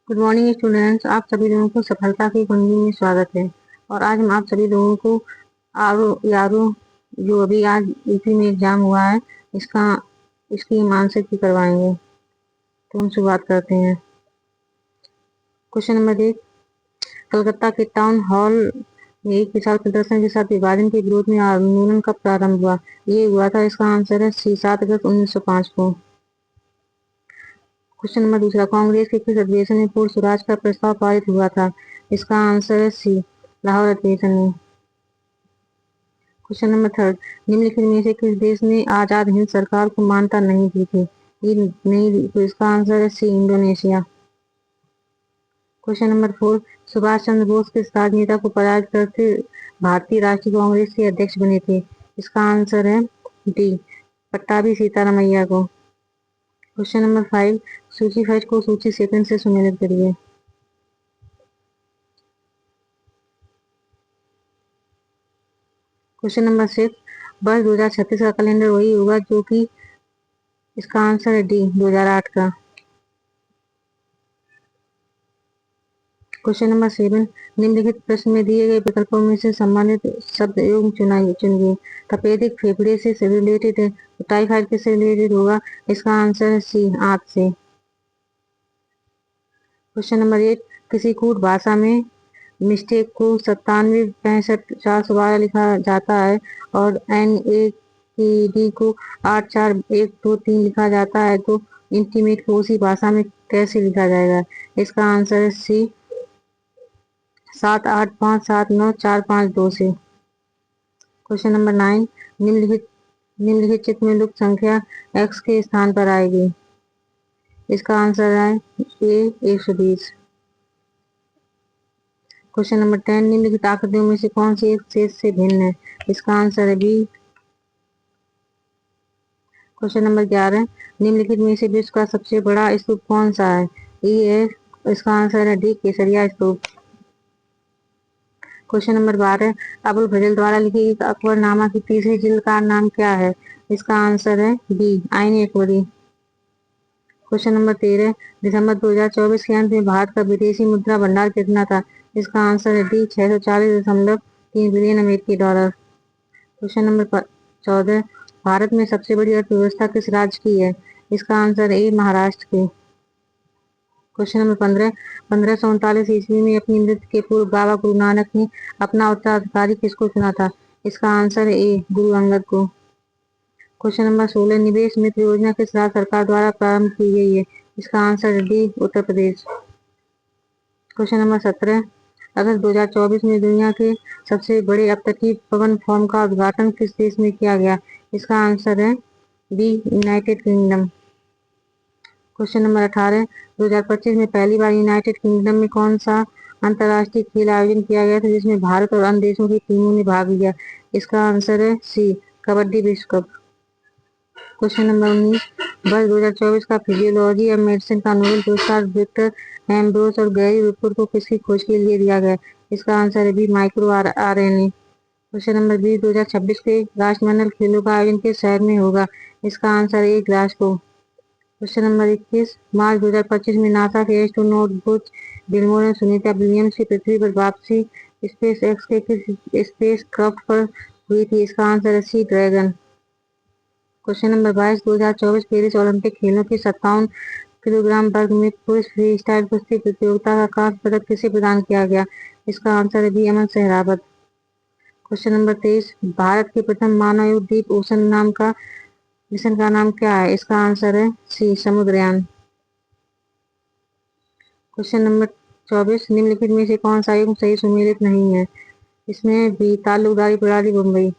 Good morning students. आप सभी लोगों को सफलता की कुंजी में स्वागत है। और आज हम आप सभी लोगों को आर जो अभी आज यूपी में एग्जाम हुआ है इसका इसकी मानसिक की करवाएंगे। तो हम शुरुआत करते हैं। क्वेश्चन नंबर 1, कलकत्ता के टाउन हॉल में एक विशाल प्रदर्शन के साथ विभाजन के विरोध में आंदोलन कब प्रारंभ हुआ? ये हुआ था, इसका आंसर है सी 7 अगस्त 1905 को। क्वेश्चन नंबर 2, कांग्रेस के किस अधिवेशन में पूर्ण स्वराज का प्रस्ताव पारित हुआ था? इसका आंसर है सी, लाहौर अधिवेशन में। क्वेश्चन नंबर 3, निम्नलिखित में से किस देश ने आजाद हिंद सरकार को मान्यता नहीं दी थी? ये नहीं दी, तो इसका आंसर है सी, Indonesia. Question number 4, Subhash Chandra Bose किस राजनेता को पराजित करके भारतीय राष्ट्रीय कांग्रेस के अध्यक्ष बने थे? इसका आंसर है डी, पट्टाभी सीतारामैया को। क्वेश्चन नंबर 5, सूची फर्स्ट को सूची सेकंड से सम्मिलित करिए। क्वेश्चन नंबर 6, वर्ष 2036 का कैलेंडर वही होगा जो कि इसका आंसर है डी, 2008 का। क्वेश्चन नंबर 7, निम्नलिखित प्रश्न में दिए गए विकल्पों में से संबंधित शब्द एवं चुनिए। तपेदिक फेफड़े से रिलेटेड है तो टाइफाइड किससे रिलेटेड होगा? इसका आंसर है सी, आंत से। क्वेश्चन नंबर 8, किसी कूट भाषा में मिस्टेक को 97 65 412 लिखा जाता है और NAPD को 84123 लिखा जाता है, तो इंटीमेट को उसी भाषा में कैसे लिखा जाएगा? इसका आंसर है सी, 78579 452 से। क्वेश्चन नंबर 9, निम्नलिखित चित्र में लुप्त संख्या x के स्थान पर आएगी। इसका आंसर है ए, 120। क्वेश्चन नंबर 10, निम्नलिखित आकृतियों में से कौन सी एक शेष से भिन्न है? इसका आंसर है बी। क्वेश्चन नंबर 11, निम्नलिखित में से विश्व का सबसे बड़ा स्तूप कौन सा है? ये है, इसका आंसर है डी, केसरिया स्तूप। क्वेश्चन नंबर 12, अबुल फजल द्वारा लिखी गई अकबरनामा की तीसरी जिल्द का नाम क्या है? इसका आंसर है बी, आईन अकबरी। क्वेश्चन नंबर 13, दिसंबर 2024 के अंत में भारत का विदेशी मुद्रा भंडार कितना था? इसका आंसर है डी, 640.3 बिलियन अमेरिकी डॉलर। क्वेश्चन नंबर 14, भारत में सबसे बड़ी अर्थव्यवस्था किस राज्य की है? इसका आंसर ए, महाराष्ट्र की। क्वेश्चन नंबर 15, 1539 ईस्वी में अपनी मृत्यु के पूर्व बाबा गुरु नानक ने अपना उत्तराधिकारी किसको चुना था? इसका आंसर है ए, गुरु अंगद को। क्वेश्चन नंबर 16, निवेश मित्र योजना किस राज्य सरकार द्वारा प्रारंभ की गई है? इसका आंसर है D, Uttar Pradesh. Question number 17, अगस्त 2024 में दुनिया के सबसे बड़े अपतटीय पवन फॉर्म का उद्घाटन किस देश में किया गया? इसका आंसर है B, United Kingdom. Question number 18, 2025 में पहली बार यूनाइटेड किंगडम में कौन सा अंतर्राष्ट्रीय खेल आयोजन किया गया था जिसमें भारत और अन्य देशों की टीमों ने भाग लिया? इसका आंसर है सी, कबड्डी विश्व कप। क्वेश्चन नंबर 19, वर्ष 2024 का फिजियोलॉजी एवं मेडिसिन का नोबेल पुरस्कार विक्टर एम्ब्रोस और गैरी रुपर को किसकी खोज के लिए दिया गया? इसका आंसर है B, micro RNA। Question number 20, 2026 के राष्ट्रमंडल खेलों का आयोजन किस शहर में होगा? इसका आंसर है ग्लासगो। क्वेश्चन नंबर 21, मार्च 2025 में नासा के एस्ट्रोनॉट बुच विल्मोर और सुनीता विलियम्स की पृथ्वी पर वापसी स्पेस एक्स के किस स्पेस क्राफ्ट पर हुई थी? इसका आंसर है C, dragon. Question number 22, 2024 Paris Olympic खेलों की 57 किलोग्राम वर्ग में पुरुष फ्री स्टाइल कुश्ती प्रतियोगिता का कांस्य पदक किसे प्रदान किया गया? इसका आंसर है बी, अमन सहरावत। क्वेश्चन नंबर 23, भारत के प्रथम मानव डीप ओशन नाम का मिशन का नाम क्या है? इसका आंसर है सी, समुद्रयान। क्वेश्चन नंबर 24, निम्नलिखित में से कौन सा युग्म सही सुमेलित नहीं है? इसमें भी ताल्लुकदारी प्रणाली मुंबई।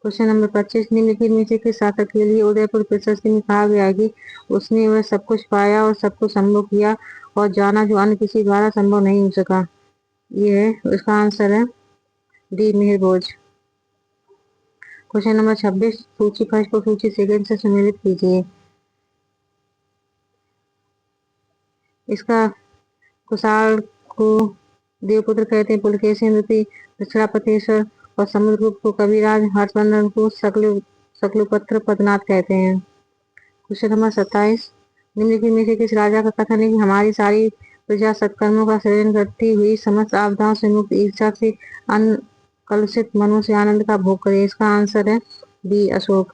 क्वेश्चन नंबर 25, निम्नलिखित में से किस शासक के लिए उदयपुर प्रशस्ति में कहा गया है कि उसने वह सब कुछ पाया और सब कुछ संभव किया और जाना जो अन्य किसी द्वारा संभव नहीं हो सका? ये है, इसका आंसर है डी, मिहिर भोज। क्वेश्चन नंबर 26, सूची फर्स्ट को सूची सेकंड से सम्मिलित कीजिए। इसका कुशाल को देवपुत्र कहते हैं, पुलकेशिन नृति दक्षिणापतेश्वर और समुद्रगुप्त को कविराज, हर्षवर्धन को शकलुपत्र पद्मनाथ कहते हैं। क्वेश्चन नंबर 27, निम्नलिखित में से किस राजा का कथन है कि हमारी सारी प्रजा सत्कर्मों का सृजन करती हुई समस्त आपदाओं से मुक्त ईर्ष्या से अनकलुषित मनों से आनंद का भोग करे? इसका आंसर है बी अशोक।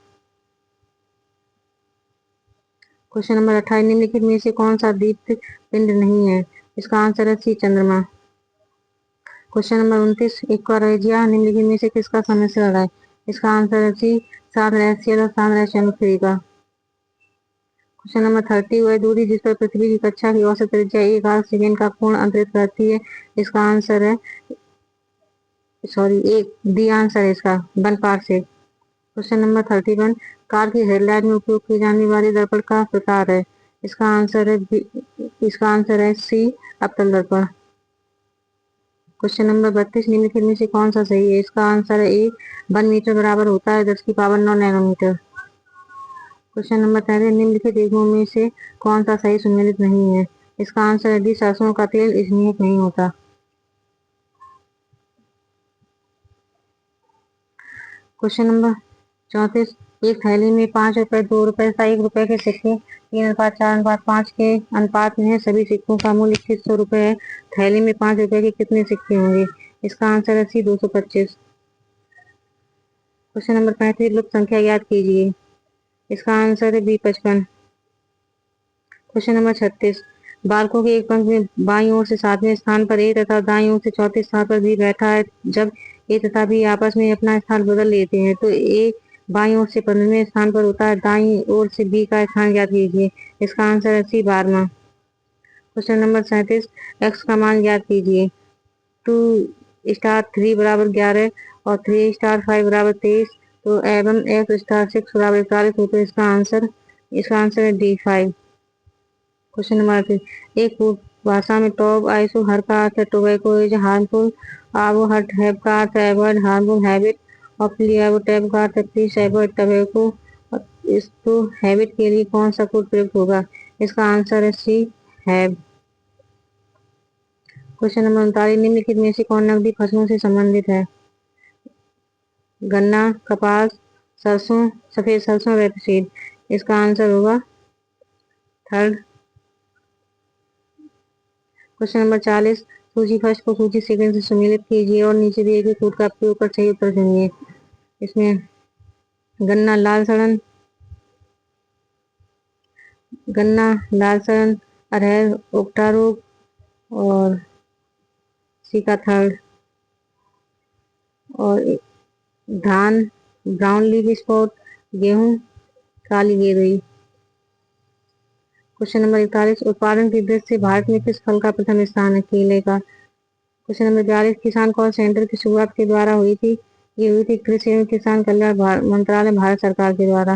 क्वेश्चन नंबर 28, निम्नलिखित में से कौन सा दीप्त पिंड नहीं है? इसका आंसर है सी चंद्रमा। क्वेश्चन नंबर 29, एक्वारेजिया निम्नलिखित में से किसका सम्मिश्रण है? इसका आंसर है सी सांद्रैसियस और सांद्रैसियनुफ्री का। क्वेश्चन नंबर 30, वह दूरी जिस पर पृथ्वी की कक्षा की औसत त्रिज्या 1/8 सेकेंड का कोण अंतरित करती है? इसका आंसर है एक डी आंसर है इसका 1 पारसेक। क्वेश्चन नंबर 31, कार की हेडलाइट में उपयोग की जाने वाली दर्पण का प्रकार है? इसका आंसर है सी अवतल दर्पण। क्वेश्चन नंबर 32, निम्नलिखित में से कौन सा सही है? इसका आंसर है ए 1 मीटर बराबर होता है 10⁻9 नैनोमीटर। क्वेश्चन नंबर 33, निम्नलिखित एकमों में से कौन सा सही सुमेलित नहीं है? इसका आंसर है डी सरसों का तेल स्नेहक नहीं होता। क्वेश्चन नंबर 34, एक थैली में 5 रुपए, 2 रुपए तथा 1 रुपए के सिक्के 3:4:5 के अनुपात में है। सभी सिक्कों का मूल्य 2100 रुपए है। थैली में 5 रुपए के कितने सिक्के होंगे? इसका आंसर है सी 225। क्वेश्चन नंबर 35, लुप्त संख्या याद कीजिए। इसका आंसर है बी 55। क्वेश्चन नंबर 36, बालकों के एक पंक्ति में बाईं ओर से 7वें स्थान पर ए तथा दाईं ओर से चौथे स्थान पर बी बैठा है। जब ए तथा बी आपस में अपना स्थान बदल लेते हैं तो ए बाईं ओर से 15वें स्थान पर होता है। दाईं ओर से बी का स्थान ज्ञात कीजिए। इसका आंसर है सी 12वां। क्वेश्चन नंबर 37, एक्स का मान ज्ञात कीजिए। 2 * 3 बराबर 11 और 3 * 5 बराबर 23 तो एवं एक्स * 6 बराबर 41 हो तो इसका आंसर है डी 5। क्वेश्चन नंबर 38, एक भाषा में टॉब आइसो हर का अर्थ है टोबैको इज हार्मफुल, आबो हट हैव का अर्थ है अवॉइड हार्मफुल हैबिट और प्लीज टैब का अर्थ है प्लीज अवॉइड टोबैको। इस तो हैबिट के लिए कौन सा कोड प्रयुक्त होगा? इसका आंसर है सी हैव। क्वेश्चन नंबर 39, निम्नलिखित में से कौन नकदी फसलों से संबंधित है? गन्ना, कपास, सरसों, सफेद सरसों, रेपसीड। इसका आंसर होगा थर्ड। क्वेश्चन नंबर 40, सूची फर्स्ट को सूची सेकंड से सम्मिलित कीजिए और नीचे दिए गए कोड का प्रयोग कर सही उत्तर चुनिए। इसमें गन्ना लाल सड़न, अरहर उकटा रोग और सी का थर्ड, और धान ब्राउन लीफ स्पॉट, गेहूं काली गेरुई। क्वेश्चन नंबर 41, उत्पादन की दृष्टि से भारत में किस फल का प्रथम स्थान है? केले का। क्वेश्चन नंबर 42, किसान कॉल सेंटर की शुरुआत के द्वारा हुई थी? ये हुई थी कृषि एवं किसान कल्याण मंत्रालय भारत सरकार के द्वारा।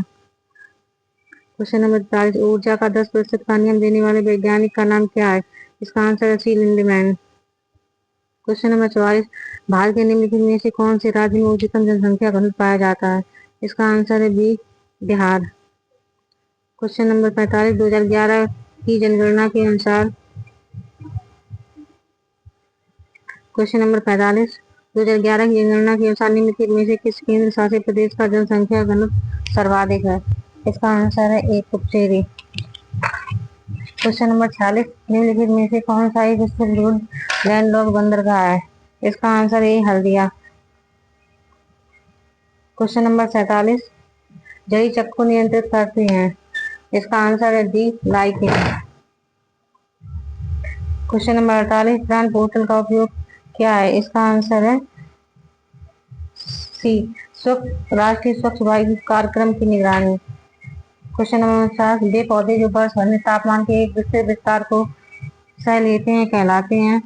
क्वेश्चन नंबर 43, ऊर्जा का 10% का नियम देने वाले वैज्ञानिक का नाम क्या है? इसका आंसर है सी लिंडमैन। क्वेश्चन नंबर 44, भारत के निम्नलिखित में से कौन से राज्य में उच्चतम जनसंख्या घनत्व पाया जाता है? इसका आंसर है बी बिहार। क्वेश्चन नंबर 45, 2011 की जनगणना के अनुसार क्वेश्चन नंबर 45, 2011 की जनगणना के अनुसार निम्नलिखित में से किस केंद्र शासित प्रदेश का जनसंख्या घनत्व सर्वाधिक है? इसका आंसर है ए पुडुचेरी। क्वेश्चन नंबर 46, निम्नलिखित में से कौन सा एक स्थिर लैंडलॉक बंदरगाह है? इसका answer A Haldia. Question number 47, जली चक्र को नियंत्रित करते हैं? इसका आंसर है डी लाइकेन। क्वेश्चन नंबर 48, प्राण पोर्टल का उपयोग क्या है? इसका आंसर है सी राष्ट्रीय स्वच्छ वायु कार्यक्रम की निगरानी। क्वेश्चन नंबर 49, वे पौधे जो वर्ष भर में तापमान के एक विस्तृत विस्तार को सह लेते हैं कहलाते हैं?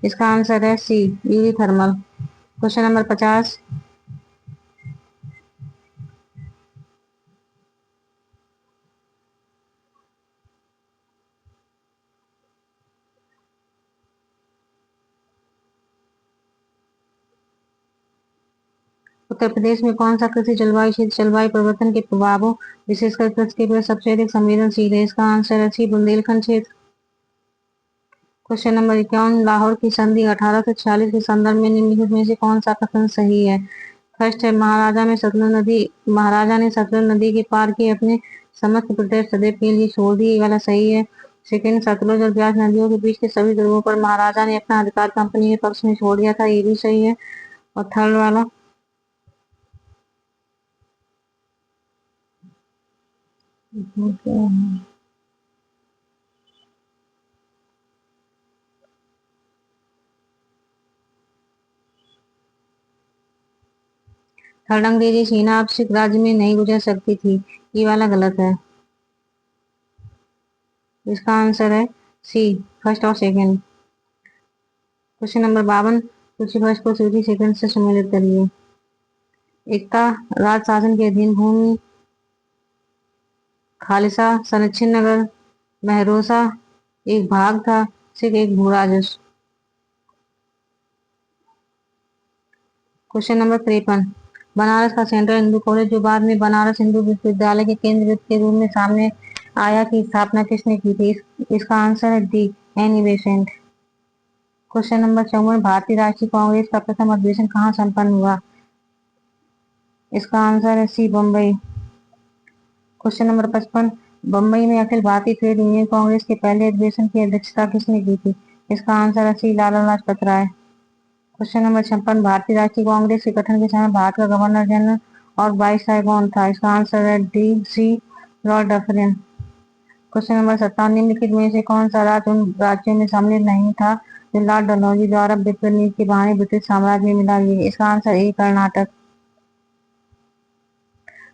इसका आंसर है सी यूरिथर्मल। क्वेश्चन नंबर 50, उत्तर प्रदेश में कौन सा कृषि जलवायु क्षेत्र जलवायु परिवर्तन के प्रभावों विशेषकर कृषि के प्रति सबसे अधिक संवेदनशील है? इसका आंसर है सी बुंदेलखंड क्षेत्र। क्वेश्चन नंबर 51, लाहौर की संधि 1846 के संदर्भ में निम्नलिखित में से कौन सा कथन सही है? फर्स्ट है, महाराजा ने सतलुज नदी के पार के अपने समस्त प्रदेश सदैव के लिए छोड़ दिए, ये वाला सही है। सेकंड, सतलुज और ब्यास नदियों के बीच के सभी ध्रुवों पर महाराजा ने अपना अधिकार कंपनी के पक्ष में छोड़ दिया था, ये भी सही है। और थर्ड वाला, थर्ड, अंग्रेजी सेना अब सिख राज्य में नहीं गुजर सकती थी, ये वाला गलत है। इसका आंसर है सी, फर्स्ट और सेकंड। क्वेश्चन नंबर 52, सूची फर्स्ट को सूची सेकंड से सम्मिलित करिए। एकता राज शासन के अधीन भूमि, खालसा संरक्षण नगर, महरोसा एक भाग था, सिख एक भू राजस्व। क्वेश्चन नंबर 53, बनारस का सेंट्रल हिंदू कॉलेज जो बाद में बनारस हिंदू विश्वविद्यालय के केंद्र के रूप में सामने आया की स्थापना किसने की थी? इसका आंसर है D, Annie Besant. Question number 54, भारतीय राष्ट्रीय कांग्रेस का प्रथम अधिवेशन कहाँ संपन्न हुआ? इसका आंसर है सी, बम्बई। क्वेश्चन नंबर 55, बम्बई में अखिल भारतीय ट्रेड यूनियन कांग्रेस के पहले अधिवेशन की अध्यक्षता किसने की थी? इसका आंसर है सी, लाला लाजपत राय। क्वेश्चन नंबर 56, भारतीय राष्ट्रीय कांग्रेस के गठन के समय भारत का गवर्नर जनरल और वाइसराय कौन था? इसका आंसर है डी, सी, लॉर्ड डफरिन। क्वेश्चन नंबर 57, निम्नलिखित में से कौन सा राज्य उन राज्यों में शामिल नहीं था जो लॉर्ड डलहौजी द्वारा विप्लव नीति के बहाने ब्रिटिश साम्राज्य में मिला लिए? इसका answer A, Karnataka.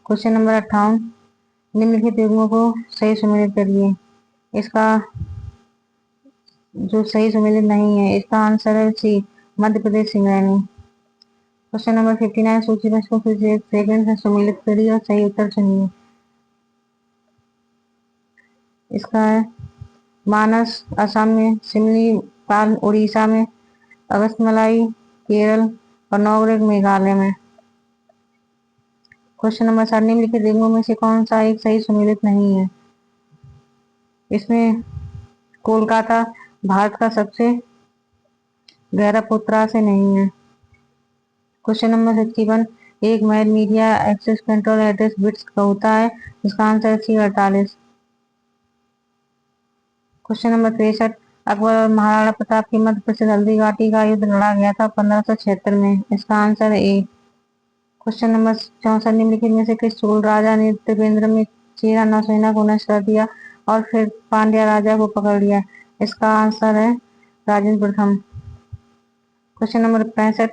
Question number 58, निम्नलिखित युग्मों को सही सम्मिलित करिए। इसका जो सही सम्मिलित नहीं है, इसका आंसर है सी, मध्य प्रदेश सिंगरैली। क्वेश्चन नंबर 59, सूची बस को फिर सेकंड से सम्मिलित करिए और सही उत्तर चुनिए। इसका है मानस असम में, सिमलीपाल उड़ीसा में, अगस्तमलाई केरल और नौगढ़ मेघालय में। क्वेश्चन नंबर 7, निम्नलिखित युग्मों में से कौन सा एक सही सम्मिलित नहीं है? इसमें कोलकाता भारत का सबसे गहरा पुत्रा से नहीं है। क्वेश्चन नंबर 61, एक MAC media access control address bits का होता है? इसका answer C, 48। Question number 63, Akbar और महाराणा प्रताप के मध्य प्रसिद्ध हल्दी घाटी का युद्ध लड़ा गया था 1576 में? इसका आंसर है ए। क्वेश्चन नंबर 64, निम्नलिखित में से किस चोल राजा ने त्रिवेंद्र में चेरा नौसेना को नष्ट कर दिया और फिर पांड्या राजा को पकड़ लिया? इसका आंसर है राजेंद्र प्रथम। क्वेश्चन नंबर 65,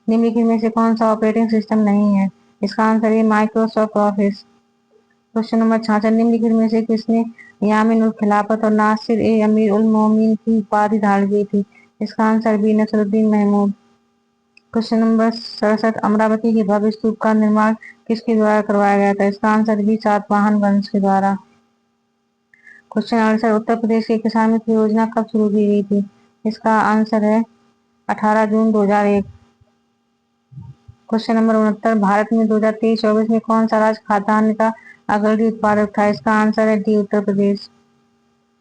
निम्नलिखित में से कौन सा ऑपरेटिंग सिस्टम नहीं है? इसका आंसर है माइक्रोसॉफ्ट ऑफिस। क्वेश्चन नंबर 66, निम्नलिखित में से किसने यामीन उल खिलाफत और नासिर ए अमीर उल मोमिन की उपाधि धारण की थी? इसका answer B, Nasiruddin Mahmud. Question number 67, Amaravati के भव्य स्तूप का निर्माण किसके द्वारा करवाया गया था? इसका आंसर बी, सातवाहन वंश के द्वारा। क्वेश्चन 68, उत्तर प्रदेश के किसान मित्र योजना कब शुरू की गई थी? इसका आंसर है 18 जून 2001। क्वेश्चन नंबर 69, भारत में 2023-24 में कौन सा राज्य खाद्यान्न का अग्रणी उत्पादक था? इसका आंसर है D, Uttar Pradesh.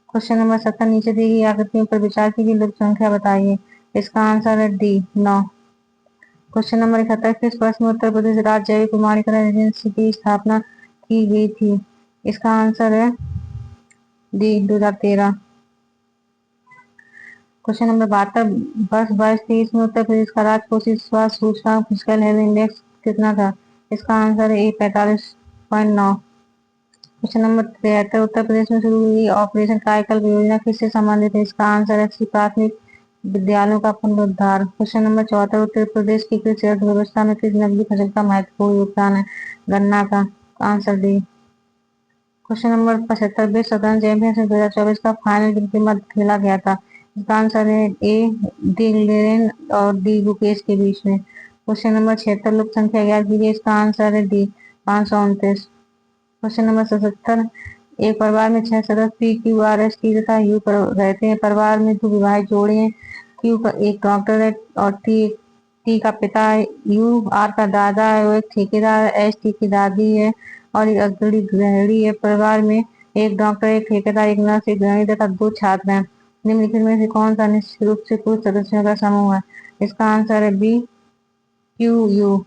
Question number 70, नीचे दी गई आकृतियों पर विचार की गई लोक संख्या बताइए। इसका आंसर है डी, 9। क्वेश्चन नंबर 71, किस वर्ष में उत्तर प्रदेश राज्य जैविक प्रमाणीकरण एजेंसी की स्थापना की गई थी? इसका आंसर है डी, 2013। क्वेश्चन नंबर 72, वर्ष 22-23 में उत्तर प्रदेश का राजकोषीय स्वास्थ्य सूचकांक फिजिकल हेल्थ इंडेक्स कितना था? इसका आंसर है ए, 45.9। क्वेश्चन नंबर 73, उत्तर प्रदेश में शुरू हुई ऑपरेशन कायाकल्प योजना किससे संबंधित है? इसका आंसर है सी, प्राथमिक विद्यालयों का पुनरुद्धार। क्वेश्चन नंबर 74, उत्तर प्रदेश की कृषि अर्थव्यवस्था में किस नकदी फसल का महत्वपूर्ण योगदान है? गन्ना का। Answer D. क्वेश्चन नंबर 75, विश्व शतरंज चैंपियनशिप 2024 का फाइनल किनके मध्य खेला गया था? इसका आंसर है ए, डी ग्लेन और डी गुकेश के बीच में। क्वेश्चन नंबर 76, लोक संख्या ज्ञात कीजिए। इसका आंसर है डी, 529। क्वेश्चन नंबर 77, एक परिवार में 6 सदस्य P, Q, R, S, T तथा यू रहते हैं। परिवार में 2 विवाहित जोड़े हैं। क्यू का एक डॉक्टर है और टी का पिता है। यू आर का दादा है, वो एक ठेकेदार है। एस टी की दादी है और एक अग्रणी गृहिणी है। परिवार में एक डॉक्टर, एक ठेकेदार, एक नर्स, एक गृहिणी तथा 2 छात्र हैं। निम्नलिखित में से कौन सा निश्चित रूप से पुरुष सदस्यों का समूह है? इसका आंसर है B, Q, U.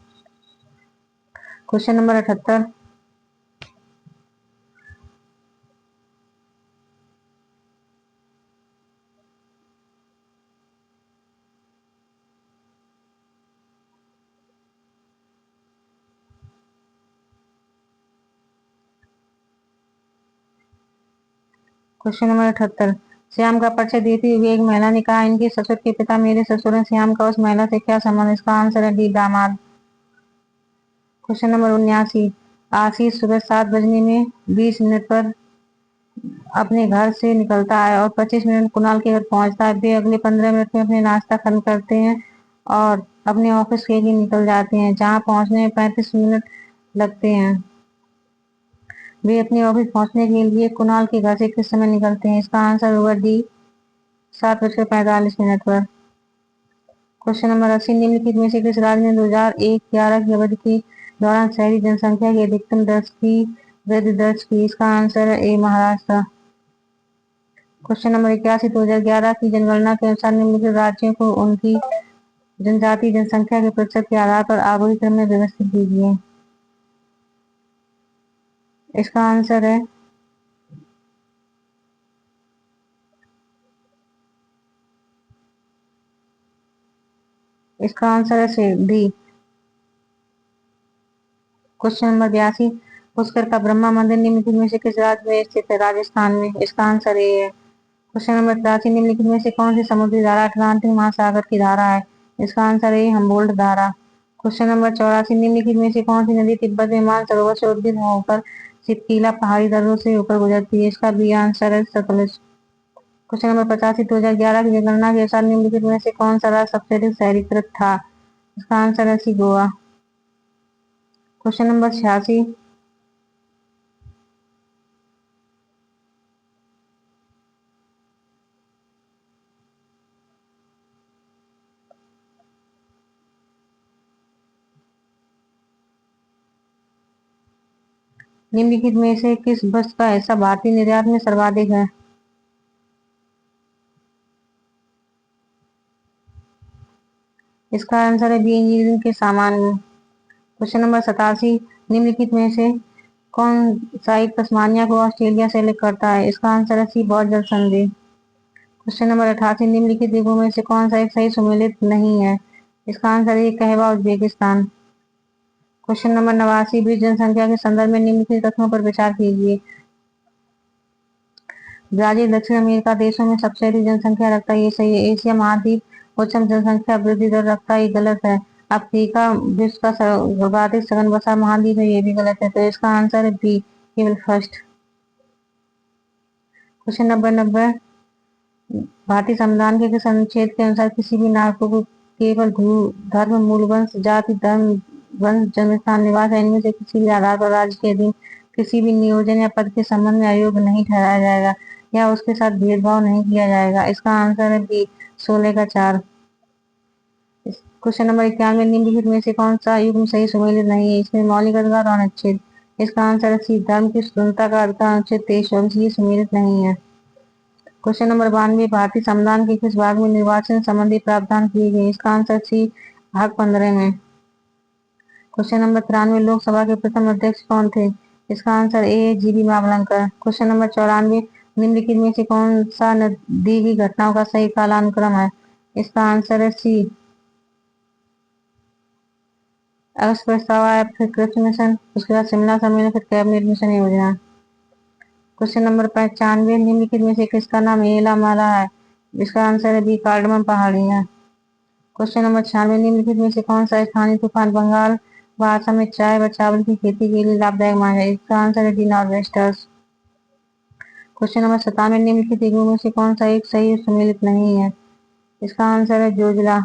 Question number 78, question number 78। Shyam का परिचय देती हुई एक महिला ने कहा, इनके ससुर के पिता मेरे ससुर हैं। श्याम का उस महिला से क्या संबंध? इसका आंसर है डी, दामाद। Question number 79। आशीष सुबह 7 बजने में 20 मिनट पर अपने घर से निकलता है और 25 मिनट कुणाल के घर पहुंचता है। वे अगले 15 मिनट में अपने नाश्ता खत्म करते हैं और अपने ऑफिस के लिए निकल जाते हैं, जहां पहुंचने में 35 मिनट लगते हैं। वे अपने ऑफिस पहुंचने के लिए कुणाल के घर से किस समय निकलते हैं? इसका आंसर होगा डी, 7:45 पर। Question number 80। निम्नलिखित में से किस राज्य ने 2001-11 की अवधि के दौरान शहरी जनसंख्या की अधिकतम वृद्धि दर्ज की? इसका आंसर है ए, महाराष्ट्र। Question number 81। 2011 की जनगणना के अनुसार निम्नलिखित राज्यों को उनकी जनजातीय जनसंख्या के प्रतिशत के आधार पर आरोही क्रम में व्यवस्थित कीजिए। इसका आंसर है डी। Question number 82। पुष्कर का ब्रह्मा मंदिर निम्नलिखित में से किस राज्य में स्थित है? राजस्थान में। इसका आंसर ए है। Question number 83। निम्नलिखित में से कौन सी समुद्री धारा अटलांटिक महासागर की धारा है? इसका आंसर ए, हम्बोल्ट धारा। Question number 84। निम्नलिखित में से कौन सी नदी तिब्बत में मानसरोवर से उद्गत होकर सितकीला पहाड़ी दर्रों से होकर गुजरती है? इसका बी आंसर है, सतलुज। Question number 85। 2011 की जनगणना के अनुसार निम्नलिखित में से कौन सा राज्य सबसे अधिक शहरीकृत था? इसका आंसर है सी, गोवा। Question number 86। निम्नलिखित में से किस वस्तु का हिस्सा भारतीय निर्यात में सर्वाधिक है? इसका आंसर है बी, इंजीनियरिंग के सामान में। Question number 87। निम्नलिखित में से कौन सा एक तस्मानिया को ऑस्ट्रेलिया से अलग करता है? इसका आंसर है सी, बहुत जल संधि। Question number 88। निम्नलिखित द्वीपों में से कौन सा एक सही सुमेलित नहीं है? इसका आंसर है कहवा, उज्बेकिस्तान। Question number 89। विश्व जनसंख्या के संदर्भ में निम्नलिखित तथ्यों पर विचार कीजिए। ब्राजील दक्षिण अमेरिका देशों में सबसे अधिक जनसंख्या रखता है, ये सही है। एशिया महाद्वीप उच्चतम जनसंख्या वृद्धि दर रखता है, ये गलत है। अफ्रीका विश्व का सर्वाधिक सघन बसा महाद्वीप है, ये भी गलत है। तो इसका आंसर है बी, केवल फर्स्ट। Question number 90। भारतीय संविधान के किस अनुच्छेद के अनुसार किसी भी नागरिक को केवल धर्म, मूल वंश, जाति, धर्म, वंश, जन्म स्थान, निवास इनमें से किसी भी आधार पर राज्य के अधीन किसी भी नियोजन या पद के संबंध में अयोग्य नहीं ठहराया जाएगा या उसके साथ भेदभाव नहीं किया जाएगा? इसका आंसर है बी, 16 का 4। Question number 91। निम्नलिखित में से कौन सा युग्म सही सुमेलित नहीं है? इसमें मौलिक अधिकार और अनुच्छेद। इसका आंसर है सी, धर्म की स्वतंत्रता का अधिकार अनुच्छेद 23 ये सुमेलित नहीं है। Question number 92। भारतीय संविधान के किस भाग में निर्वाचन संबंधी प्रावधान किए गए? इसका आंसर सी, भाग 15 में। Question number 93। लोकसभा के प्रथम अध्यक्ष कौन थे? इसका answer A, GB Mavalankar. Question number 94। निम्नलिखित में से कौन सा दी गई घटनाओं का सही कालानुक्रम है? इसका आंसर है सी, अगस्त प्रस्ताव आया, फिर कृषि मिशन, उसके बाद शिमला सम्मेलन, फिर कैबिनेट मिशन योजना। Question number 95। निम्नलिखित में से किसका नाम एला माला है? इसका आंसर है बी, कार्डमम पहाड़ियां। Question number 96। निम्नलिखित में से कौन सा स्थानीय तूफान बंगाल व असम में चाय व चावल की खेती के लिए लाभदायक माना है? इसका आंसर है डी, नॉर्वेस्टर्स। Question number 97। निम्नलिखित युगों में से कौन सा एक सही सम्मिलित नहीं है? इसका आंसर है जोजिला,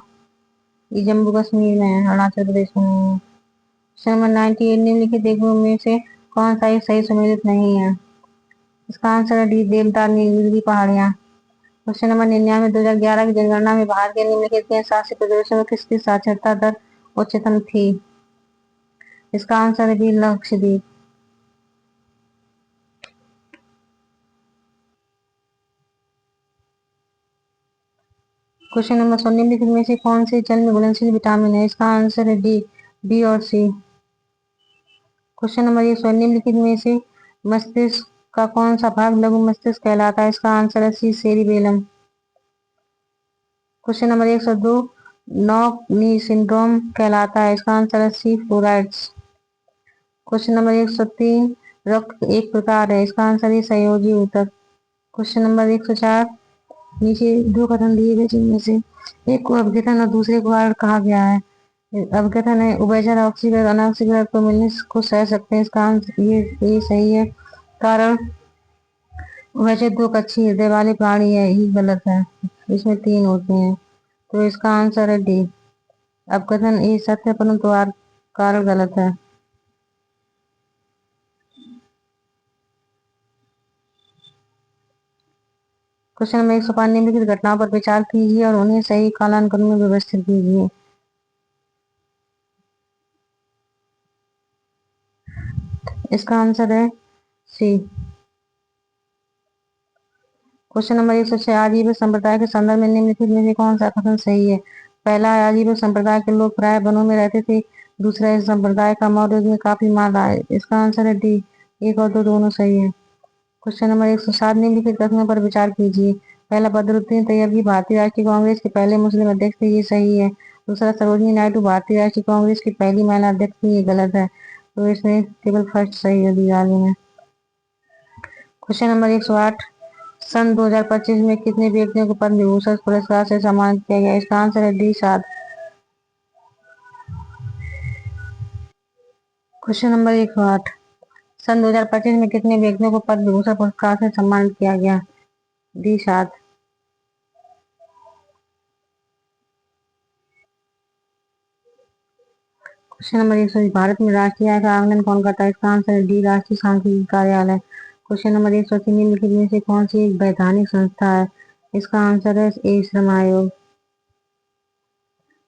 ये जम्मू कश्मीर में है, अरुणाचल प्रदेश में नहीं है। Question number 98। निम्नलिखित युगों में से कौन सा एक सही सम्मिलित नहीं है? इसका आंसर है डी, देवदार नीलगिरी पहाड़ियां। Question number 99। 2011 की जनगणना में भारत के निम्नलिखित के शासित प्रदेशों में किसकी साक्षरता दर उच्चतम थी? इसका आंसर है बी, लक्षद्वीप। Question number 100। निम्नलिखित में से कौन से जल में घुलनशील विटामिन है? इसका आंसर है डी, बी और सी। Question number 100। निम्नलिखित में से मस्तिष्क का कौन सा भाग लघु मस्तिष्क कहलाता है? इसका आंसर है सी, cerebellum. Question number 102। Knock knee syndrome कहलाता है? इसका आंसर है सी, फ्लोराइड्स। Question number 103। रक्त एक प्रकार है? इसका आंसर है संयोजी ऊतक। क्वेश्चन नंबर 104, नीचे दो कथन दिए गए जिनमें से एक को अवकथन और दूसरे को आर्य कहा गया है। अवकथन है उभयचर ऑक्सीकृत अनऑक्सीकृत को मिलने को सह सकते हैं। इसका आंसर ये सही है, कारण उभयचर दो कक्षीय हृदय वाले प्राणी है, ये गलत है, इसमें तीन होते हैं। तो इसका आंसर है डी। अवकथन ए सत्य है परंतु कारण गलत है। क्वेश्चन नंबर 105, निम्नलिखित घटनाओं पर विचार कीजिए और उन्हें सही कालानुक्रम में व्यवस्थित कीजिए। इसका आंसर है सी। क्वेश्चन नंबर 106, आजीविक संप्रदाय के संदर्भ में निम्नलिखित में से कौन सा कथन सही है? पहला है आजीविक संप्रदाय के लोग प्राय वनों में रहते थे। दूसरा, इस संप्रदाय का मौर्य युग में काफी माल रहा है। इसका आंसर है डी। एक और दो दोनों सही है। क्वेश्चन नंबर 107, निम्नलिखित कथनों पर विचार कीजिए। पहला, बदरुद्दीन तैयबी भारतीय राष्ट्रीय कांग्रेस के पहले मुस्लिम अध्यक्ष थे, ये सही है। दूसरा, सरोजिनी नायडू भारतीय राष्ट्रीय कांग्रेस की पहली महिला अध्यक्ष थी, ये गलत है। तो इसमें केवल फर्स्ट सही है दी आगे में। क्वेश्चन नंबर 108, सन 2025 में कितने व्यक्तियों को पद्म विभूषण पुरस्कार से सम्मानित किया गया? इसका आंसर है डी 7। क्वेश्चन नंबर 108, सन 2025 में कितने व्यक्तियों को पद्म विभूषण पुरस्कार से सम्मानित किया गया? डी 7। क्वेश्चन नंबर 120, भारत में राष्ट्रीय आय का आकलन कौन करता है? इसका आंसर है डी, राष्ट्रीय सांख्यिकी कार्यालय। क्वेश्चन नंबर 180, निम्नलिखित में से कौन सी एक वैधानिक संस्था है? इसका आंसर है ए, श्रम आयोग।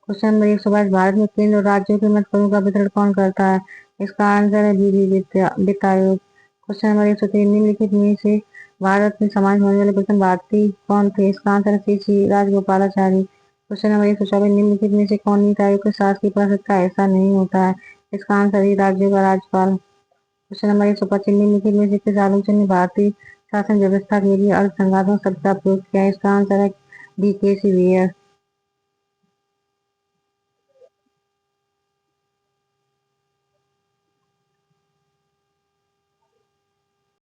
क्वेश्चन नंबर 122, भारत में केंद्र और राज्यों के मध्य करों का वितरण कौन करता है? इसका आंसर है बी, वित्त आयोग। क्वेश्चन नंबर 103, निम्नलिखित में से भारत में समाज होने वाले प्रथम भारतीय कौन थे? इसका आंसर है सी, राजगोपालाचारी। क्वेश्चन नंबर 124, निम्नलिखित में से कौन नीति आयोग के शासकीय परिषद का ऐसा नहीं होता है? इसका आंसर है राज्यों का राज्यपाल। क्वेश्चन नंबर 125, निम्नलिखित में से किस आलोचक ने भारतीय शासन व्यवस्था के लिए अल्पसंख्यकों शब्द का प्रयोग किया है? इसका आंसर है डी, के सी व्हेयर।